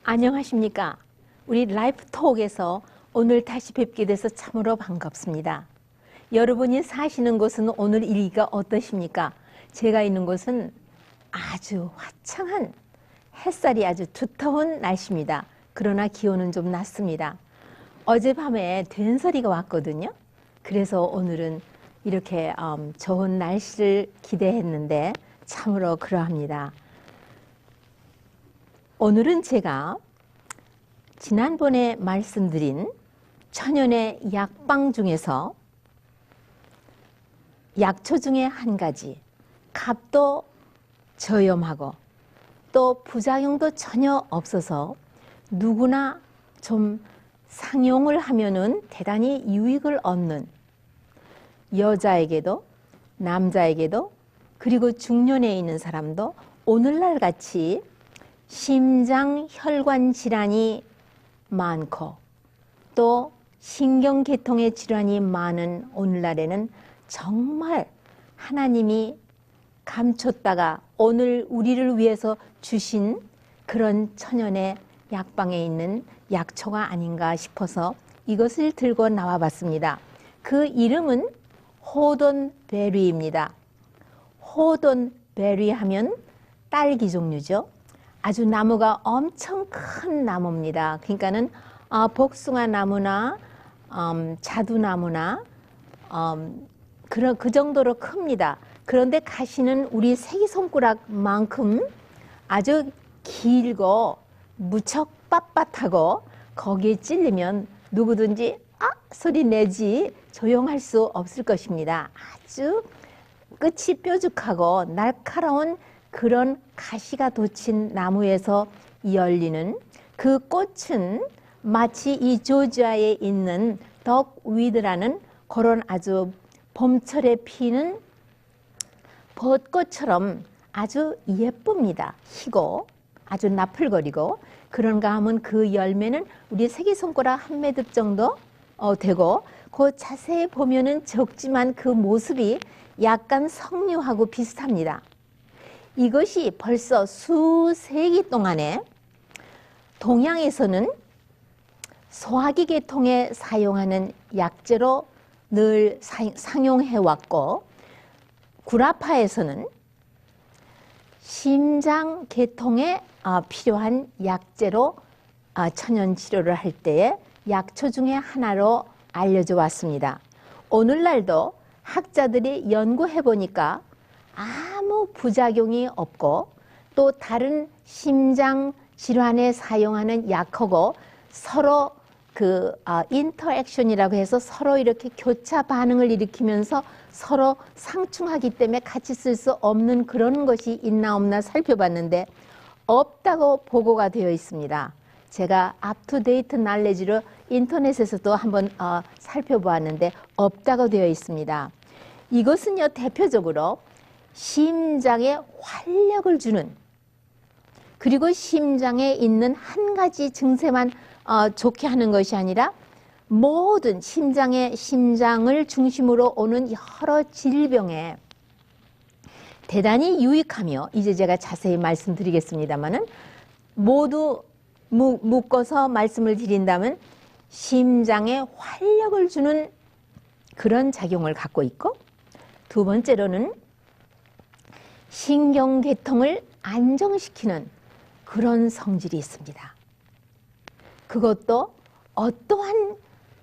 안녕하십니까. 우리 라이프톡에서 오늘 다시 뵙게 돼서 참으로 반갑습니다. 여러분이 사시는 곳은 오늘 일기가 어떠십니까? 제가 있는 곳은 아주 화창한 햇살이 아주 두터운 날씨입니다. 그러나 기온은 좀 낮습니다. 어젯밤에 된소리가 왔거든요. 그래서 오늘은 이렇게 좋은 날씨를 기대했는데 참으로 그러합니다. 오늘은 제가 지난번에 말씀드린 천연의 약방 중에서 약초 중에 한 가지, 값도 저렴하고 또 부작용도 전혀 없어서 누구나 좀 상용을 하면은 대단히 유익을 얻는, 여자에게도 남자에게도 그리고 중년에 있는 사람도 오늘날 같이 심장 혈관 질환이 많고 또 신경계통의 질환이 많은 오늘날에는 정말 하나님이 감췄다가 오늘 우리를 위해서 주신 그런 천연의 약방에 있는 약초가 아닌가 싶어서 이것을 들고 나와 봤습니다. 그 이름은 호돈베리입니다. 호돈베리 하면 딸기 종류죠. 아주 나무가 엄청 큰 나무입니다. 그러니까는 복숭아 나무나 자두나무나 그 정도로 큽니다. 그런데 가시는 우리 새끼손가락만큼 아주 길고 무척 빳빳하고 거기에 찔리면 누구든지 소리 내지 조용할 수 없을 것입니다. 아주 끝이 뾰족하고 날카로운 그런 가시가 돋친 나무에서 열리는 그 꽃은 마치 이 조지아에 있는 덕위드라는 그런 아주 봄철에 피는 벚꽃처럼 아주 예쁩니다. 희고 아주 나풀거리고 그런가 하면 그 열매는 우리 새끼손가락 한 매듭 정도 되고 그 자세히 보면은 적지만 그 모습이 약간 석류하고 비슷합니다. 이것이 벌써 수세기 동안에 동양에서는 소화기 계통에 사용하는 약재로 늘 상용해왔고 구라파에서는 심장 계통에 필요한 약재로 천연 치료를 할 때에 약초 중에 하나로 알려져 왔습니다. 오늘날도 학자들이 연구해 보니까 아무 부작용이 없고 또 다른 심장 질환에 사용하는 약하고 서로 그 인터액션이라고 해서 서로 이렇게 교차 반응을 일으키면서 서로 상충하기 때문에 같이 쓸 수 없는 그런 것이 있나 없나 살펴봤는데 없다고 보고가 되어 있습니다. 제가 업투데이트 날레지로 인터넷에서도 한번 살펴보았는데 없다고 되어 있습니다. 이것은요 대표적으로 심장에 활력을 주는 그리고 심장에 있는 한 가지 증세만 좋게 하는 것이 아니라 모든 심장을 중심으로 오는 여러 질병에 대단히 유익하며 이제 제가 자세히 말씀드리겠습니다마는 모두 묶어서 말씀을 드린다면 심장에 활력을 주는 그런 작용을 갖고 있고 두 번째로는 신경계통을 안정시키는 그런 성질이 있습니다. 그것도 어떠한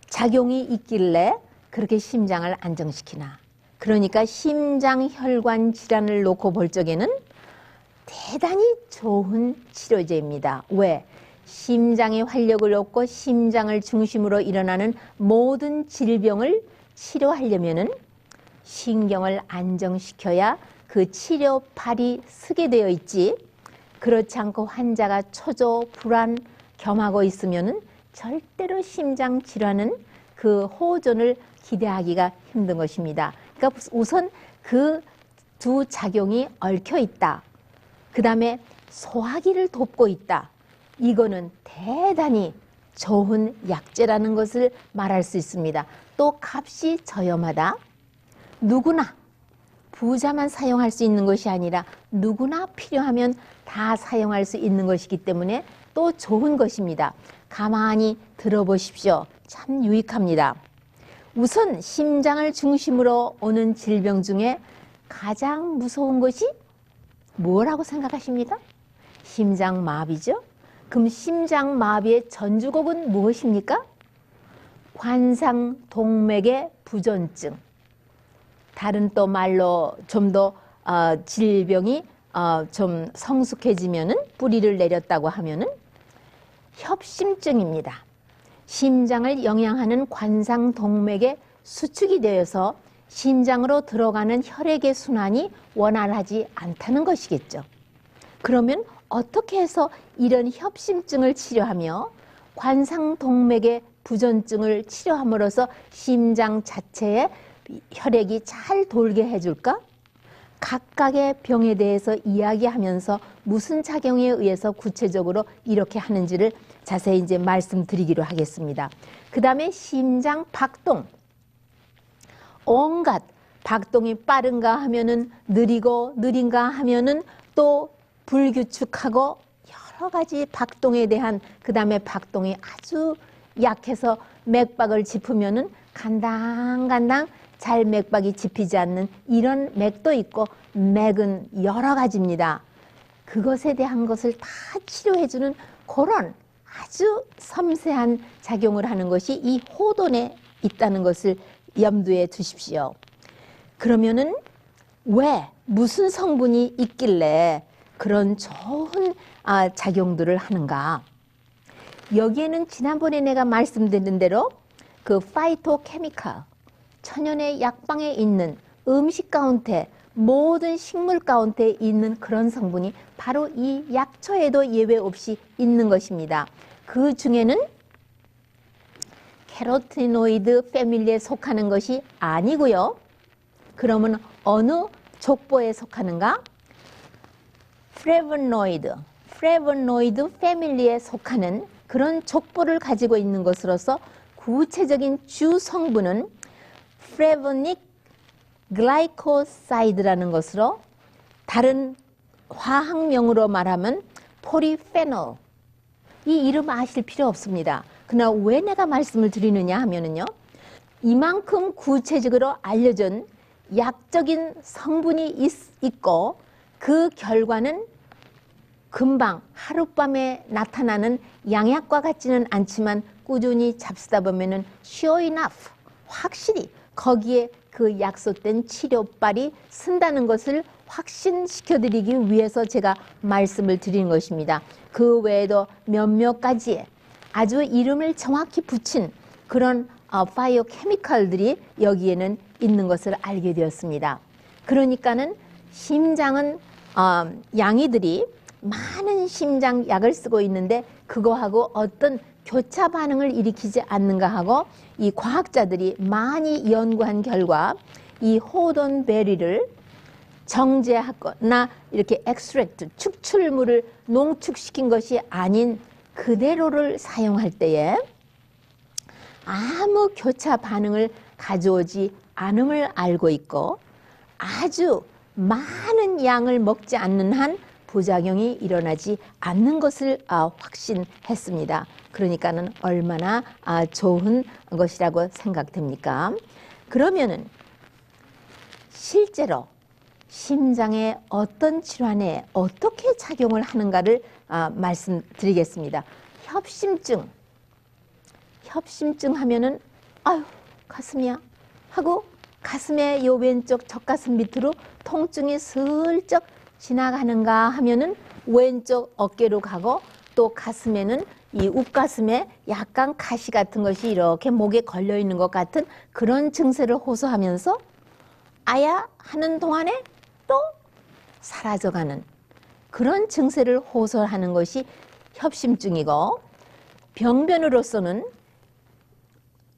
작용이 있길래 그렇게 심장을 안정시키나. 그러니까 심장혈관 질환을 놓고 볼 적에는 대단히 좋은 치료제입니다. 왜? 심장의 활력을 얻고 심장을 중심으로 일어나는 모든 질병을 치료하려면은 신경을 안정시켜야 그 치료팔이 서게 되어 있지. 그렇지 않고 환자가 초조, 불안, 겸하고 있으면은 절대로 심장 질환은 그 호전을 기대하기가 힘든 것입니다. 그러니까 우선 그 두 작용이 얽혀 있다. 그 다음에 소화기를 돕고 있다. 이거는 대단히 좋은 약재라는 것을 말할 수 있습니다. 또 값이 저렴하다. 누구나 부자만 사용할 수 있는 것이 아니라 누구나 필요하면 다 사용할 수 있는 것이기 때문에 또 좋은 것입니다. 가만히 들어보십시오. 참 유익합니다. 우선 심장을 중심으로 오는 질병 중에 가장 무서운 것이 뭐라고 생각하십니까? 심장마비죠. 그럼 심장마비의 전주곡은 무엇입니까? 관상동맥의 부전증. 다른 또 말로 좀 더 질병이 좀 성숙해지면은 뿌리를 내렸다고 하면은 협심증입니다. 심장을 영양하는 관상동맥의 수축이 되어서 심장으로 들어가는 혈액의 순환이 원활하지 않다는 것이겠죠. 그러면 어떻게 해서 이런 협심증을 치료하며 관상동맥의 부전증을 치료함으로써 심장 자체에 혈액이 잘 돌게 해줄까? 각각의 병에 대해서 이야기하면서 무슨 작용에 의해서 구체적으로 이렇게 하는지를 자세히 이제 말씀드리기로 하겠습니다. 그 다음에 심장 박동. 온갖 박동이 빠른가 하면은 느리고 느린가 하면은 또 불규칙하고 여러 가지 박동에 대한 그 다음에 박동이 아주 약해서 맥박을 짚으면은 간당간당 잘 맥박이 짚히지 않는 이런 맥도 있고 맥은 여러 가지입니다. 그것에 대한 것을 다 치료해주는 그런 아주 섬세한 작용을 하는 것이 이 호돈에 있다는 것을 염두에 두십시오. 그러면은 왜 무슨 성분이 있길래 그런 좋은 작용들을 하는가? 여기에는 지난번에 내가 말씀드린 대로 그 파이토케미칼, 천연의 약방에 있는 음식 가운데 모든 식물 가운데 있는 그런 성분이 바로 이 약초에도 예외 없이 있는 것입니다. 그 중에는 캐로티노이드 패밀리에 속하는 것이 아니고요. 그러면 어느 족보에 속하는가? 플래보노이드 패밀리에 속하는 그런 족보를 가지고 있는 것으로서 구체적인 주 성분은 플래보닉 글라이코사이드라는 것으로 다른 화학명으로 말하면 포리페놀. 이 이름 아실 필요 없습니다. 그러나 왜 내가 말씀을 드리느냐 하면은요. 이만큼 구체적으로 알려진 약적인 성분이 있고 그 결과는 금방 하룻밤에 나타나는 양약과 같지는 않지만 꾸준히 잡수다 보면은 sure enough 확실히 거기에 그 약속된 치료빨이 쓴다는 것을 확신시켜드리기 위해서 제가 말씀을 드리는 것입니다. 그 외에도 몇몇 가지의 아주 이름을 정확히 붙인 그런 파이어 케미칼들이 여기에는 있는 것을 알게 되었습니다. 그러니까는 심장은 양이들이 많은 심장 약을 쓰고 있는데 그거하고 어떤 교차 반응을 일으키지 않는가 하고 이 과학자들이 많이 연구한 결과 이 호돈베리를 정제하거나 이렇게 엑스트랙트, 축출물을 농축시킨 것이 아닌 그대로를 사용할 때에 아무 교차 반응을 가져오지 않음을 알고 있고 아주 많은 양을 먹지 않는 한 부작용이 일어나지 않는 것을 확신했습니다. 그러니까는 얼마나 좋은 것이라고 생각됩니까? 그러면은 실제로 심장의 어떤 질환에 어떻게 작용을 하는가를 말씀드리겠습니다. 협심증 하면은 아유 가슴이야 하고 가슴의 요 왼쪽 젖가슴 밑으로 통증이 슬쩍 지나가는가 하면은 왼쪽 어깨로 가고 또 가슴에는 이 윗가슴에 약간 가시 같은 것이 이렇게 목에 걸려 있는 것 같은 그런 증세를 호소하면서 아야 하는 동안에 또 사라져가는 그런 증세를 호소하는 것이 협심증이고 병변으로서는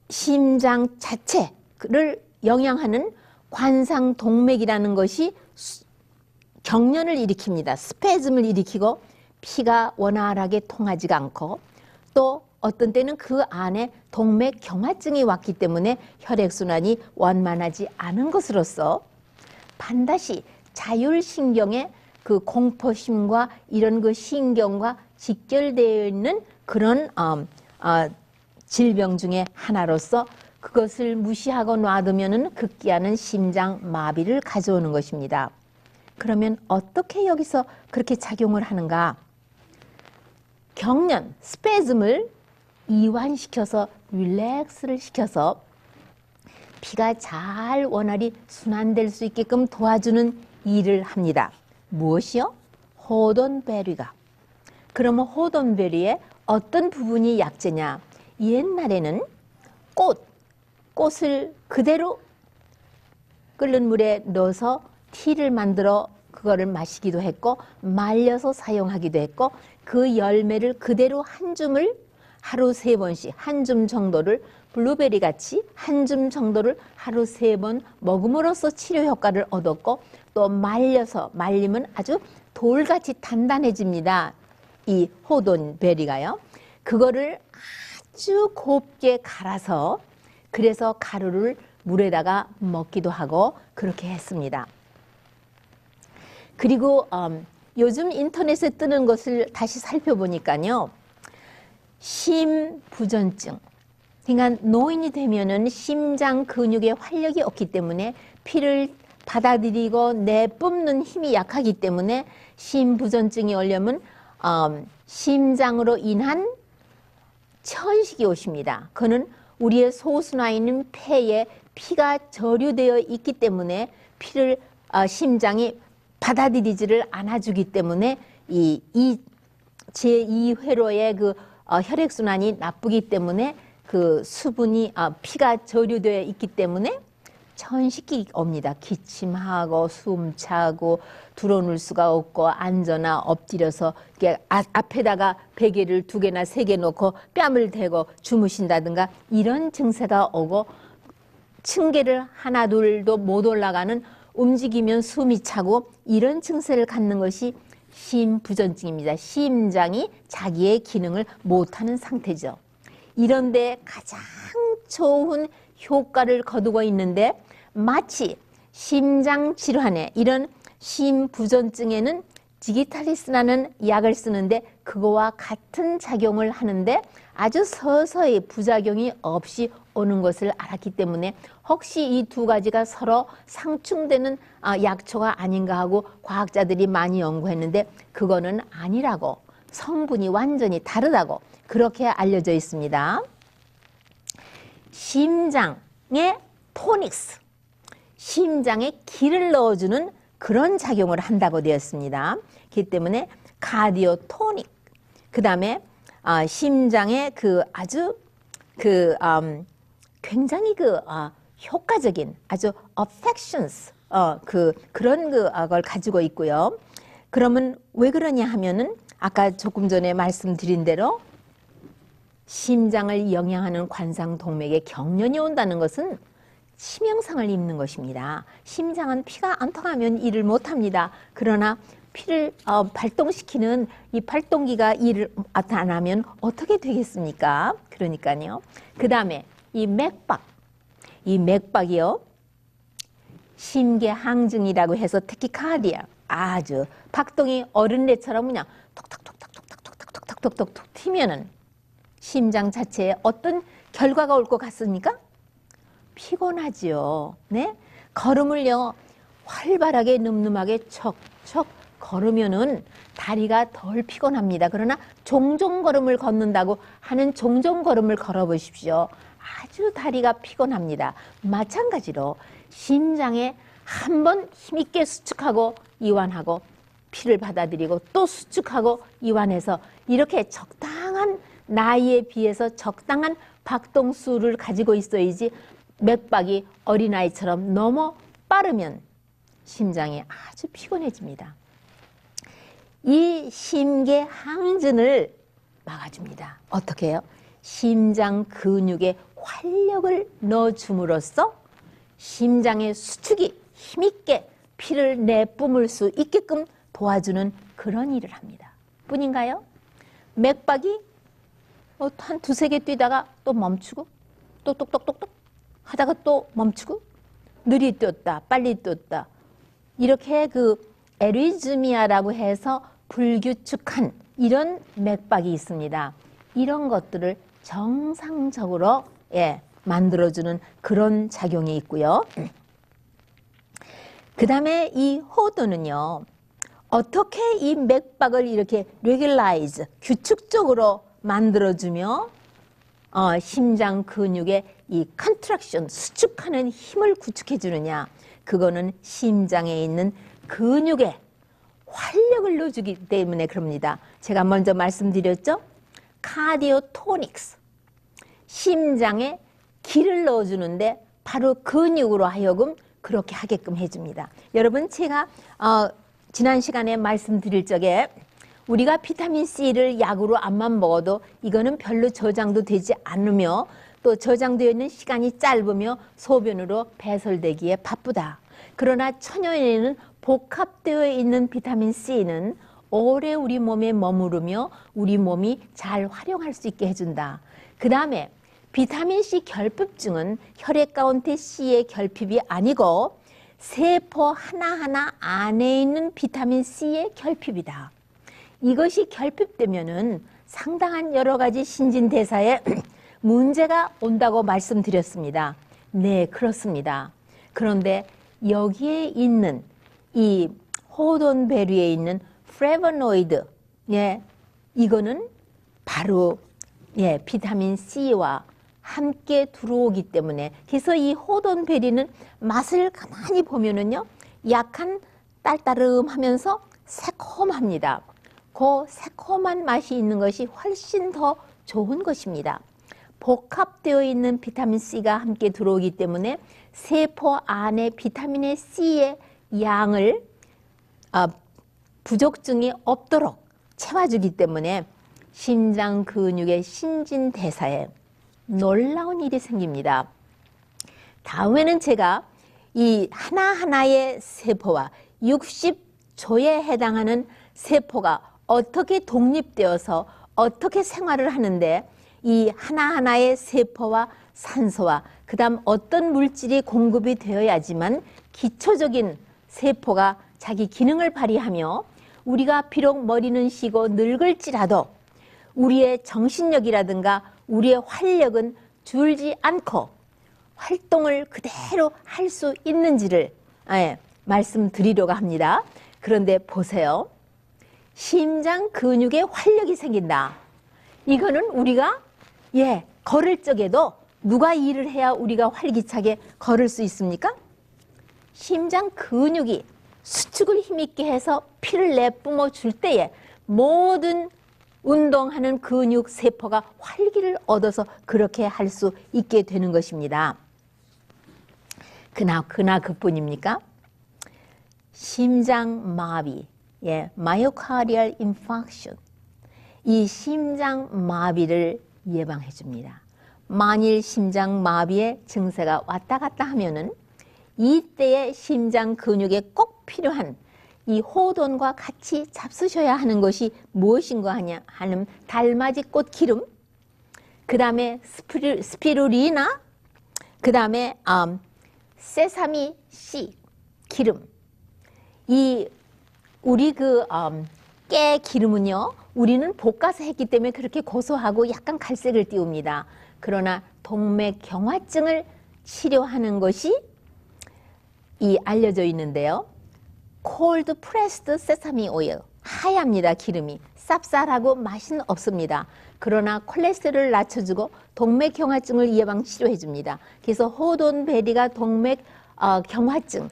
심장 자체를 영향하는 관상동맥이라는 것이 경련을 일으킵니다. 스패즘을 일으키고 피가 원활하게 통하지가 않고 또 어떤 때는 그 안에 동맥경화증이 왔기 때문에 혈액순환이 원만하지 않은 것으로서 반드시 자율신경의 그 공포심과 이런 그 신경과 직결되어 있는 그런 질병 중에 하나로서 그것을 무시하고 놔두면은 극기하는 심장 마비를 가져오는 것입니다. 그러면 어떻게 여기서 그렇게 작용을 하는가? 경련, 스페즘을 이완시켜서 릴렉스를 시켜서 피가 잘 원활히 순환될 수 있게끔 도와주는 일을 합니다. 무엇이요? 호돈베리가. 그러면 호돈베리의 어떤 부분이 약재냐? 옛날에는 꽃을 그대로 끓는 물에 넣어서 티를 만들어 그거를 마시기도 했고 말려서 사용하기도 했고 그 열매를 그대로 한 줌을 하루 3번씩 한 줌 정도를 블루베리 같이 한 줌 정도를 하루 3번 먹음으로써 치료 효과를 얻었고 또 말리면 아주 돌같이 단단해집니다. 이 호돈베리가요. 그거를 아주 곱게 갈아서 그래서 가루를 물에다가 먹기도 하고 그렇게 했습니다. 그리고 요즘 인터넷에 뜨는 것을 다시 살펴보니까요. 심부전증. 그러니까 노인이 되면은 심장 근육에 활력이 없기 때문에 피를 받아들이고 내뿜는 힘이 약하기 때문에 심부전증이 오려면 심장으로 인한 천식이 오십니다. 그는 우리의 소수나 있는 폐에 피가 저류되어 있기 때문에 피를 심장이 받아들이지를 않아주기 때문에 이 제2회로의 그 혈액순환이 나쁘기 때문에 그 수분이 피가 저류되어 있기 때문에 천식이 옵니다. 기침하고 숨차고 들어놓을 수가 없고 앉거나 엎드려서 이렇게 앞에다가 베개를 2개나 3개 놓고 뺨을 대고 주무신다든가 이런 증세가 오고 층계를 하나 둘도 못 올라가는 움직이면 숨이 차고 이런 증세를 갖는 것이 심부전증입니다. 심장이 자기의 기능을 못하는 상태죠. 이런데 가장 좋은 효과를 거두고 있는데 마치 심장 질환에 이런 심부전증에는 디기탈리스라는 약을 쓰는데 그거와 같은 작용을 하는데 아주 서서히 부작용이 없이 오는 것을 알았기 때문에 혹시 이 2가지가 서로 상충되는 약초가 아닌가 하고 과학자들이 많이 연구했는데 그거는 아니라고 성분이 완전히 다르다고 그렇게 알려져 있습니다. 심장의 토닉스, 심장에 기를 넣어주는 그런 작용을 한다고 되었습니다. 그렇기 때문에 카디오 토닉, 그 다음에 심장의 아주 굉장히 효과적인 아주 affections 그런 걸 가지고 있고요. 그러면 왜 그러냐 하면은 아까 조금 전에 말씀드린 대로 심장을 영향하는 관상동맥에 경련이 온다는 것은 치명상을 입는 것입니다. 심장은 피가 안 통하면 일을 못합니다. 그러나 피를 발동시키는 이 발동기가 일을 안 하면 어떻게 되겠습니까? 그러니까요. 그 다음에 이 맥박이요. 심계항증이라고 해서 테키카디아 아주 박동이 어른애처럼 그냥 톡톡톡톡톡톡톡톡톡톡 튀면은 심장 자체에 어떤 결과가 올 것 같습니까? 피곤하지요. 네? 걸음을요 활발하게 늠름하게 척척 걸으면은 다리가 덜 피곤합니다. 그러나 종종 걸음을 걷는다고 하는 종종 걸음을 걸어 보십시오. 아주 다리가 피곤합니다. 마찬가지로 심장에 한번 힘있게 수축하고 이완하고 피를 받아들이고 또 수축하고 이완해서 이렇게 적당한 나이에 비해서 적당한 박동수를 가지고 있어야지 맥박이 어린아이처럼 너무 빠르면 심장이 아주 피곤해집니다. 이 심계항진을 막아줍니다. 어떻게 해요? 심장 근육에 활력을 넣어줌으로써 심장의 수축이 힘있게 피를 내뿜을 수 있게끔 도와주는 그런 일을 합니다. 뿐인가요? 맥박이 한 2-3개 뛰다가 또 멈추고 또 똑똑똑똑 하다가 또 멈추고 느리 뛰었다 빨리 뛰었다 이렇게 그 에리즈미아라고 해서 불규칙한 이런 맥박이 있습니다. 이런 것들을 정상적으로 만들어주는 그런 작용이 있고요. 그 다음에 이 호도는요, 어떻게 이 맥박을 이렇게 레귤라이즈, 규칙적으로 만들어주며 심장 근육의 이 컨트랙션, 수축하는 힘을 구축해 주느냐, 그거는 심장에 있는 근육에 활력을 넣어주기 때문에 그럽니다. 제가 먼저 말씀드렸죠? 카디오토닉스, 심장에 기를 넣어주는데 바로 근육으로 하여금 그렇게 하게끔 해줍니다. 여러분, 제가 지난 시간에 말씀드릴 적에 우리가 비타민 C를 약으로 암만 먹어도 이거는 별로 저장도 되지 않으며 또 저장되어 있는 시간이 짧으며 소변으로 배설되기에 바쁘다. 그러나 천연에는 복합되어 있는 비타민 C는 오래 우리 몸에 머무르며 우리 몸이 잘 활용할 수 있게 해준다. 그 다음에 비타민 C 결핍증은 혈액 가운데 C의 결핍이 아니고 세포 하나하나 안에 있는 비타민 C의 결핍이다. 이것이 결핍되면은 상당한 여러 가지 신진대사에 문제가 온다고 말씀드렸습니다. 네, 그렇습니다. 그런데 여기에 있는 이 호돈베리에 있는 플래보노이드, 이거는 바로 비타민 C와 함께 들어오기 때문에, 그래서 이 호돈베리는 맛을 가만히 보면은요, 약간 딸따름하면서 새콤합니다. 그 새콤한 맛이 있는 것이 훨씬 더 좋은 것입니다. 복합되어 있는 비타민 C가 함께 들어오기 때문에 세포 안에 비타민 C의 양을 부족증이 없도록 채워주기 때문에 심장 근육의 신진대사에 놀라운 일이 생깁니다. 다음에는 제가 이 하나하나의 세포와 60조에 해당하는 세포가 어떻게 독립되어서 어떻게 생활을 하는데 이 하나하나의 세포와 산소와 그 다음 어떤 물질이 공급이 되어야지만 기초적인 세포가 자기 기능을 발휘하며 우리가 비록 머리는 쉬고 늙을지라도 우리의 정신력이라든가 우리의 활력은 줄지 않고 활동을 그대로 할 수 있는지를 말씀드리려고 합니다. 그런데 보세요. 심장 근육에 활력이 생긴다. 이거는 우리가 걸을 적에도 누가 일을 해야 우리가 활기차게 걸을 수 있습니까? 심장 근육이 수축을 힘있게 해서 피를 내뿜어 줄 때에 모든 운동하는 근육 세포가 활기를 얻어서 그렇게 할 수 있게 되는 것입니다. 그나 그뿐입니까? 심장 마비, 마이오카디얼 인파크션, 이 심장 마비를 예방해 줍니다. 만일 심장 마비의 증세가 왔다 갔다 하면은 이때의 심장 근육에 꼭 필요한 이 호돈과 같이 잡수셔야 하는 것이 무엇인가 하는 달맞이 꽃 기름, 그 다음에 스피루리나, 그 다음에 세사미 씨 기름. 이 우리 깨 기름은요, 우리는 볶아서 했기 때문에 그렇게 고소하고 약간 갈색을 띄웁니다. 그러나 동맥경화증을 치료하는 것이 이 알려져 있는데요. 콜드 프레스드 세사미 오일, 하얗습니다. 기름이 쌉쌀하고 맛은 없습니다. 그러나 콜레스테롤을 낮춰주고 동맥경화증을 예방 치료해 줍니다. 그래서 호돈베리가 동맥경화증,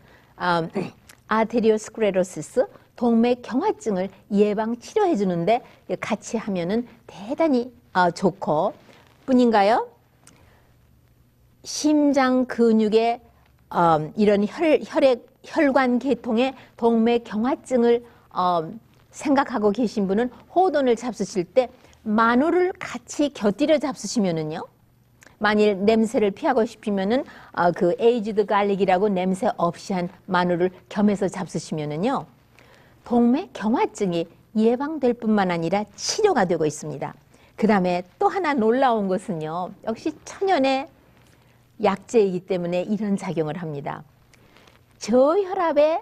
아테리오스크레로시스, 동맥경화증을 예방 치료해 주는데 같이 하면은 대단히 좋고, 뿐인가요? 심장 근육의 이런 혈관 계통의 동맥경화증을 생각하고 계신 분은 호돈을 잡수실 때 마늘을 같이 곁들여 잡수시면은요, 만일 냄새를 피하고 싶으면은 그 에이지드 갈릭이라고 냄새 없이 한 마늘을 겸해서 잡수시면은요, 동맥경화증이 예방될 뿐만 아니라 치료가 되고 있습니다. 그 다음에 또 하나 놀라운 것은요, 역시 천연의 약재이기 때문에 이런 작용을 합니다. 저혈압에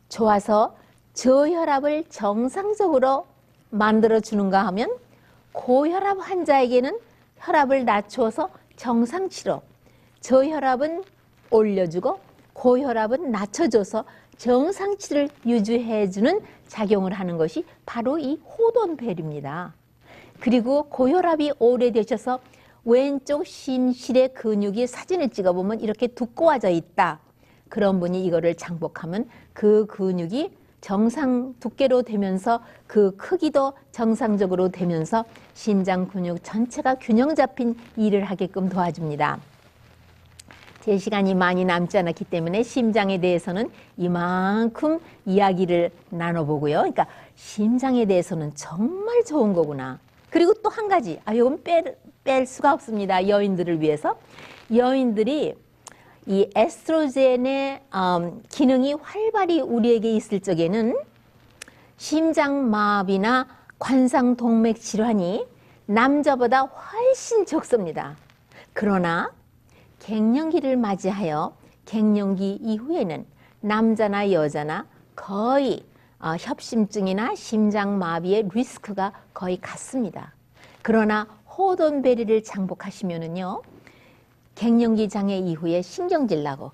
좋아서 저혈압을 정상적으로 만들어 주는가 하면 고혈압 환자에게는 혈압을 낮추어서 정상치로, 저혈압은 올려주고 고혈압은 낮춰줘서 정상치를 유지해주는 작용을 하는 것이 바로 이 호돈벨입니다. 그리고 고혈압이 오래되셔서 왼쪽 심실의 근육이 사진을 찍어보면 이렇게 두꺼워져 있다. 그런 분이 이거를 장복하면 그 근육이 정상 두께로 되면서 그 크기도 정상적으로 되면서 심장 근육 전체가 균형 잡힌 일을 하게끔 도와줍니다. 제 시간이 많이 남지 않았기 때문에 심장에 대해서는 이만큼 이야기를 나눠보고요. 그러니까 심장에 대해서는 정말 좋은 거구나. 그리고 또 한 가지, 이건 뺄 수가 없습니다. 여인들을 위해서. 여인들이 이 에스트로겐의 기능이 활발히 우리에게 있을 적에는 심장마비나 관상동맥 질환이 남자보다 훨씬 적습니다. 그러나 갱년기를 맞이하여 갱년기 이후에는 남자나 여자나 거의 협심증이나 심장마비의 리스크가 거의 같습니다. 그러나 호돈베리를 장복하시면은요, 갱년기 장애 이후에 신경질 나고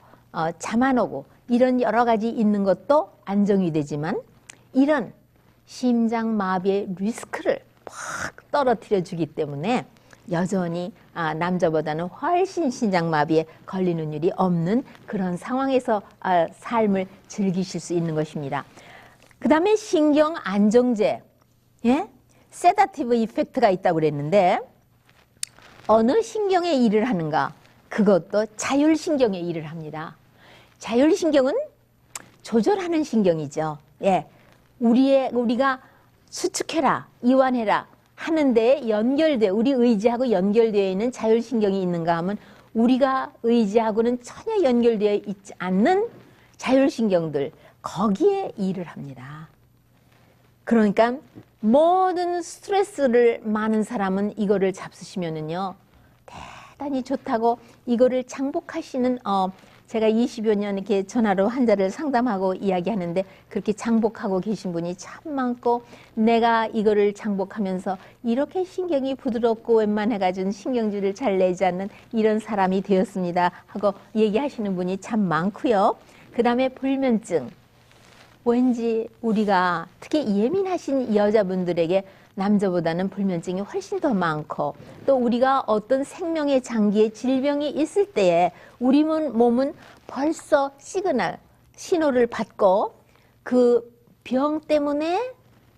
잠 안 오고 이런 여러 가지 있는 것도 안정이 되지만 이런 심장마비의 리스크를 확 떨어뜨려 주기 때문에 여전히 남자보다는 훨씬 심장마비에 걸리는 일이 없는 그런 상황에서 삶을 즐기실 수 있는 것입니다. 그 다음에 신경 안정제, 예? 세다티브 이펙트가 있다고 그랬는데 어느 신경에 일을 하는가? 그것도 자율신경에 일을 합니다. 자율신경은 조절하는 신경이죠. 예, 우리가 수축해라, 이완해라 하는데 우리 의지하고 연결되어 있는 자율신경이 있는가 하면 우리가 의지하고는 전혀 연결되어 있지 않는 자율신경들, 거기에 일을 합니다. 그러니까 모든 스트레스를 많은 사람은 이거를 잡수시면은요, 대단히 좋다고 이거를 장복하시는 제가 20여 년 이렇게 전화로 환자를 상담하고 이야기하는데 그렇게 장복하고 계신 분이 참 많고, 내가 이거를 장복하면서 이렇게 신경이 부드럽고 웬만해가지고 신경질을 잘 내지 않는 이런 사람이 되었습니다 하고 얘기하시는 분이 참 많고요. 그 다음에 불면증. 왠지 우리가 특히 예민하신 여자분들에게 남자보다는 불면증이 훨씬 더 많고, 또 우리가 어떤 생명의 장기에 질병이 있을 때에 우리 몸은 벌써 신호를 받고 그 병 때문에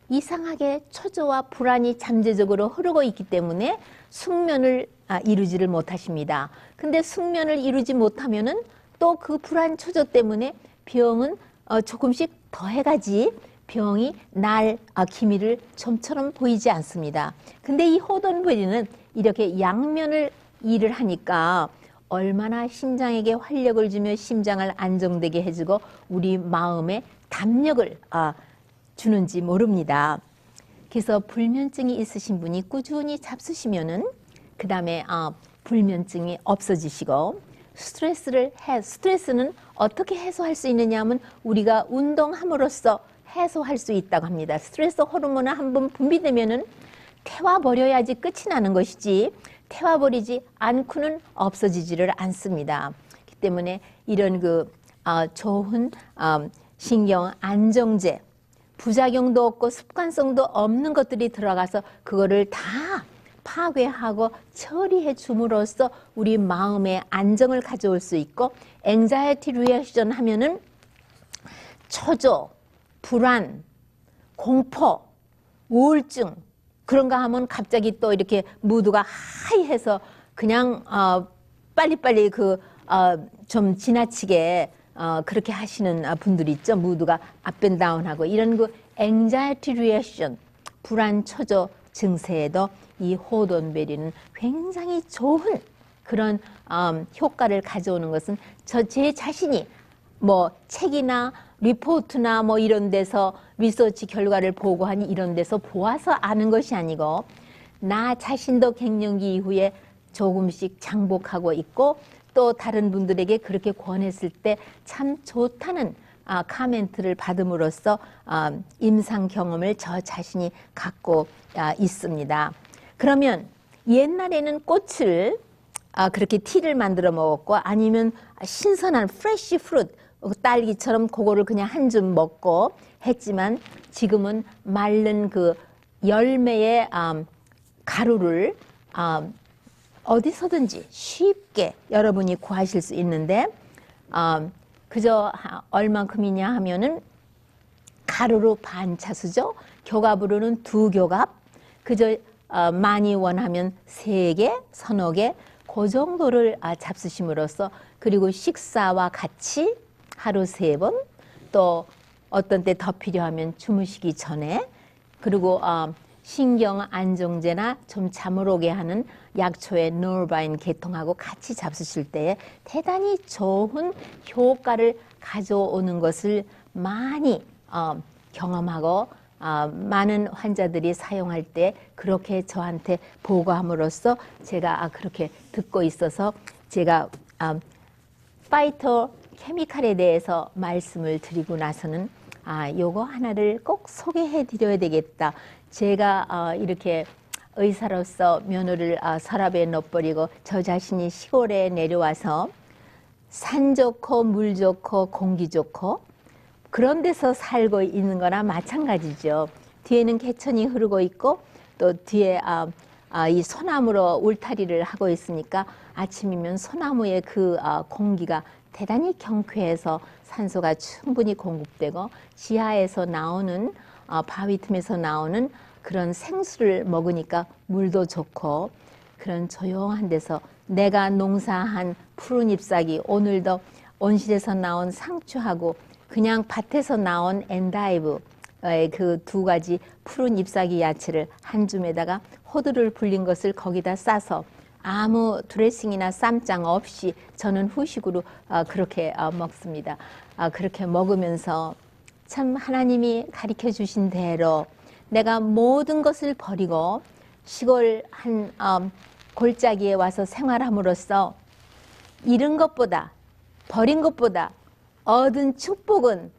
이상하게 초조와 불안이 잠재적으로 흐르고 있기 때문에 숙면을 이루지를 못하십니다. 근데 숙면을 이루지 못하면은 또 그 불안 초조 때문에 병은 조금씩 더해가지 병이 기미를 좀처럼 보이지 않습니다. 근데 이 호돈베리는 이렇게 양면을 일을 하니까 얼마나 심장에게 활력을 주며 심장을 안정되게 해주고 우리 마음에 담력을 주는지 모릅니다. 그래서 불면증이 있으신 분이 꾸준히 잡수시면은 그 다음에 불면증이 없어지시고, 스트레스는 어떻게 해소할 수 있느냐 하면 우리가 운동함으로써 해소할 수 있다고 합니다. 스트레스 호르몬을 한번 분비되면은 태워버려야지 끝이 나는 것이지 태워버리지 않고는 없어지지를 않습니다. 그렇기 때문에 이런 좋은 신경 안정제, 부작용도 없고 습관성도 없는 것들이 들어가서 그거를 다 파괴하고 처리해 줌으로써 우리 마음의 안정을 가져올 수 있고, 앵자이티 리액션 하면은 초조, 불안, 공포, 우울증 그런가 하면 갑자기 또 이렇게 무드가 하이해서 그냥 빨리빨리 좀 지나치게 그렇게 하시는 분들이 있죠. 무드가 업앤다운하고 이런 앵자이티 리액션, 불안 초조 증세에도 이 호돈베리는 굉장히 좋은 그런 효과를 가져오는 것은 제 자신이 책이나 리포트나 이런 데서 리서치 결과를 보고하니 이런 데서 보아서 아는 것이 아니고 나 자신도 갱년기 이후에 조금씩 장복하고 있고 또 다른 분들에게 그렇게 권했을 때 참 좋다는 카멘트를 받음으로써 임상 경험을 저 자신이 갖고 있습니다. 그러면 옛날에는 꽃을 그렇게 티를 만들어 먹었고 아니면 신선한 프레쉬 프루트 딸기처럼 그거를 그냥 한 줌 먹고 했지만 지금은 마른 그 열매의 가루를 어디서든지 쉽게 여러분이 구하실 수 있는데 그저 얼만큼이냐 하면은 가루로 반 차수죠. 교갑으로는 2교갑. 그저 많이 원하면 3개, 서너 개, 그 정도를 잡수심으로써 그리고 식사와 같이 하루 3번 또 어떤 때 더 필요하면 주무시기 전에 그리고 신경 안정제나 좀 잠을 오게 하는 약초의 노르바인 계통하고 같이 잡수실 때에 대단히 좋은 효과를 가져오는 것을 많이 경험하고 많은 환자들이 사용할 때 그렇게 저한테 보고함으로써 제가 그렇게 듣고 있어서 제가 파이토 케미칼에 대해서 말씀을 드리고 나서는 요거 하나를 꼭 소개해 드려야 되겠다. 제가 이렇게 의사로서 면허를 서랍에 넣어버리고 저 자신이 시골에 내려와서 산 좋고 물 좋고 공기 좋고 그런 데서 살고 있는 거나 마찬가지죠. 뒤에는 개천이 흐르고 있고 또 뒤에 이 소나무로 울타리를 하고 있으니까 아침이면 소나무의 그 공기가 대단히 경쾌해서 산소가 충분히 공급되고 지하에서 나오는 바위 틈에서 나오는 그런 생수를 먹으니까 물도 좋고 그런 조용한 데서 내가 농사한 푸른 잎사귀 오늘도 온실에서 나온 상추하고 그냥 밭에서 나온 엔다이브 그 2가지 푸른 잎사귀 야채를 한 줌에다가 호두를 불린 것을 거기다 싸서 아무 드레싱이나 쌈장 없이 저는 후식으로 그렇게 먹습니다. 그렇게 먹으면서 참 하나님이 가르쳐 주신 대로 내가 모든 것을 버리고 시골 한 골짜기에 와서 생활함으로써 잃은 것보다 버린 것보다 얻은 축복은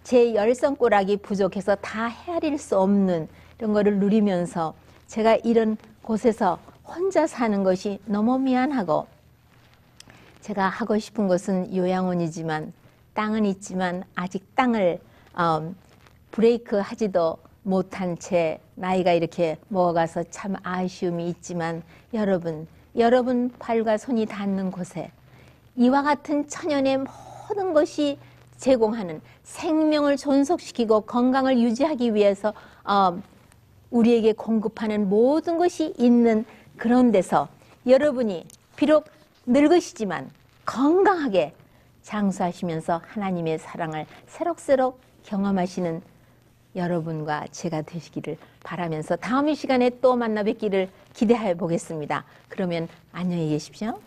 제 열성꼬락이 부족해서 다 헤아릴 수 없는 이런 거를 누리면서 제가 이런 곳에서 혼자 사는 것이 너무 미안하고 제가 하고 싶은 것은 요양원이지만 땅은 있지만 아직 땅을 브레이크 하지도 못한 채 나이가 이렇게 먹어가서 참 아쉬움이 있지만 여러분 발과 손이 닿는 곳에 이와 같은 천연의 모든 것이 제공하는 생명을 존속시키고 건강을 유지하기 위해서 우리에게 공급하는 모든 것이 있는 그런 데서 여러분이 비록 늙으시지만 건강하게 장수하시면서 하나님의 사랑을 새록새록 경험하시는 여러분과 제가 되시기를 바라면서 다음 이 시간에 또 만나 뵙기를 기대해 보겠습니다. 그러면 안녕히 계십시오.